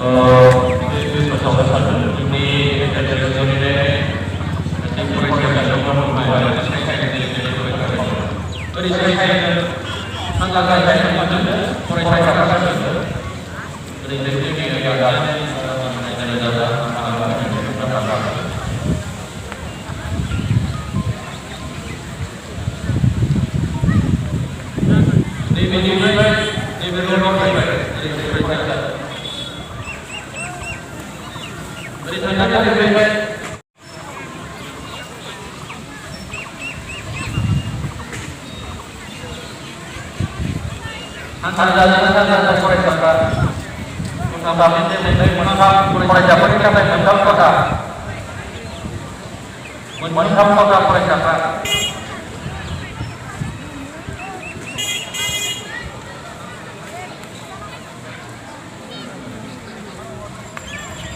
itu bersama ini dari ini faraja dari saya angkat saya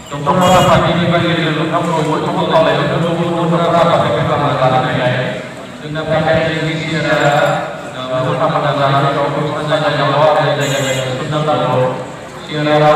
Untuk melakukan ini bagi kamu untuk oleh untuk berapa dengan PKI ini secara beberapa negara untuk saja jawab dan jaga sudah tahu secara